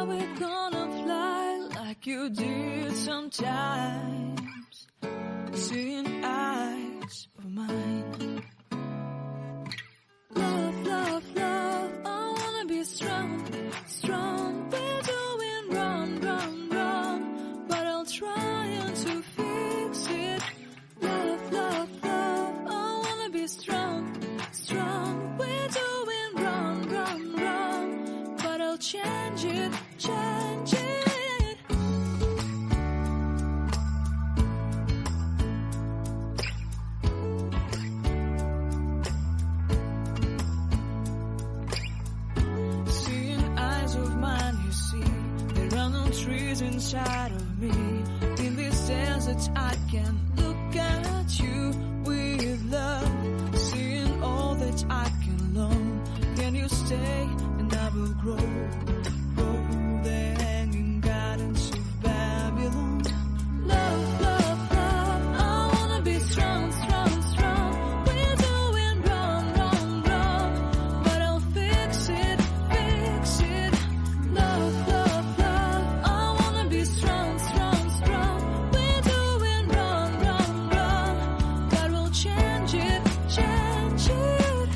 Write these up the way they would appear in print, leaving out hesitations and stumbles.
where we're gonna fly like you did sometimes. Seeing eyes of mine. Love, love, love, I wanna be strong, strong. We're doing wrong, wrong, wrong, but I'll try to fix it. Love, love, love, I wanna be strong, strong. We're doing wrong, wrong, wrong, but I'll change it, change it. Trees inside of me. In this desert I can look at you with love. Seeing all that I can learn. Can you stay and I will grow? Oh, the hanging gardens of Babylon. Love, love, love, I wanna be strong, strong, strong. We're doing wrong, wrong, wrong, but I'll fix it, fix it. Love, love, strong, strong, strong. We're doing wrong, wrong, wrong, but we'll change it, change it.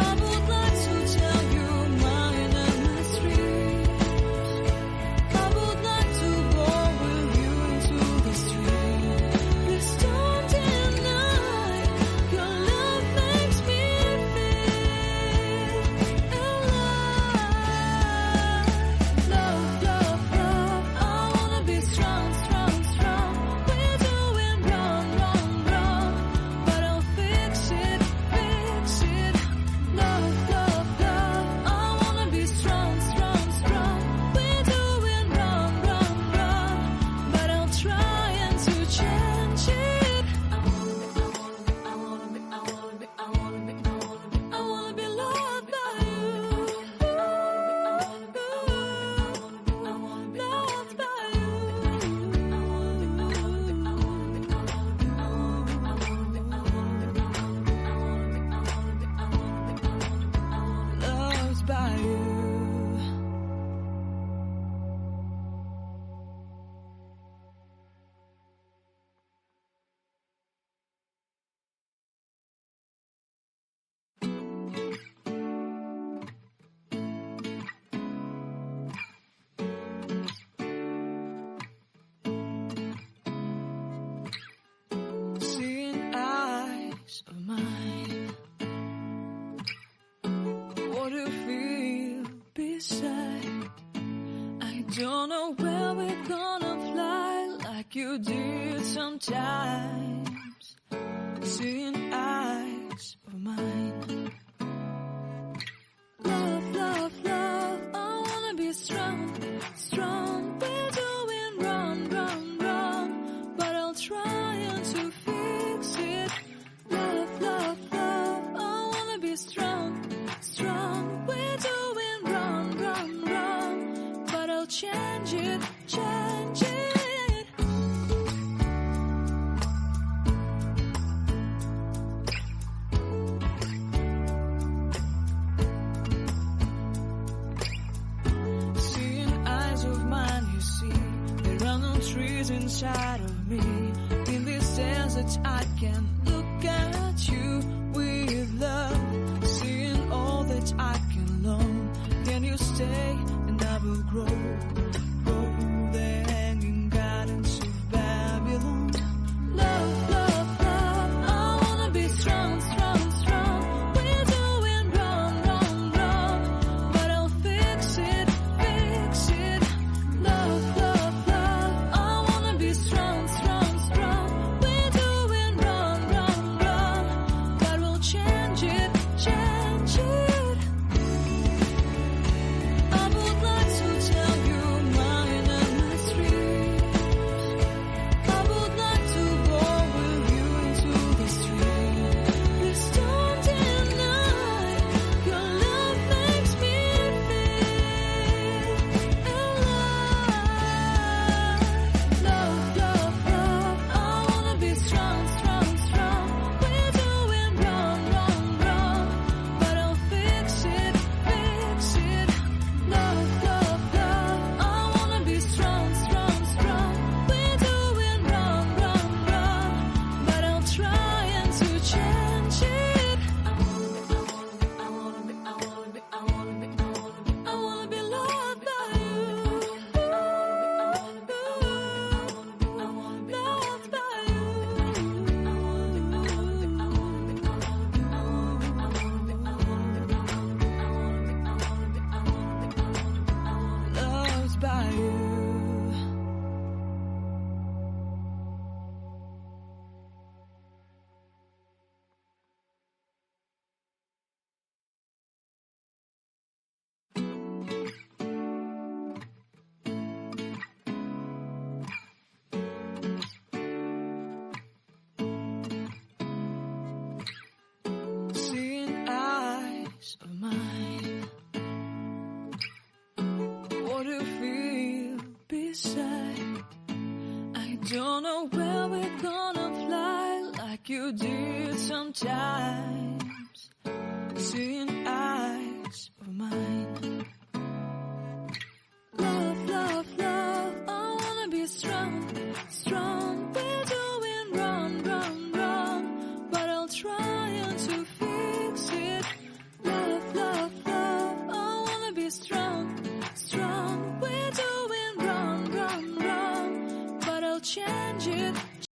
I would like to tell you my mysteries. I would like to go with you to the street. Please don't deny your love makes me feel alive. Love, love, love, I wanna be strong, strong, strong. We're doing wrong, wrong, wrong, but I'll fix it, fix it. Love, love, love, I wanna be strong, strong, strong. We're doing wrong, wrong, wrong, but I'll try to change it. I wanna be loved by you. Loved by you. Loved by you. Seeing eyes of mine. What do you feel beside? I don't know where we're gonna fly like you did sometimes. Seeing eyes of mine. Love, love, love, I wanna be strong, strong. We're doing wrong, wrong, wrong, but I'll try to fix it. Love, love, love, I wanna be strong, strong. We're doing wrong, wrong, wrong, but I'll change it, change it. Seeing eyes of mine, you see, there are no trees inside of me. In this desert I can look at you with love. Seeing all that I can learn. Can you stay and I will grow? Oh, the hanging gardens of Babylon. Love, love, love, I wanna be strong, strong, strong. We're doing wrong, wrong, wrong, but I'll fix it, fix it. Love, love, love, I wanna be strong, strong, strong. We're doing wrong, wrong, wrong, but we'll change it, change it. I would like to tell you are we gonna fly like you did sometimes? Seeing eyes of mine.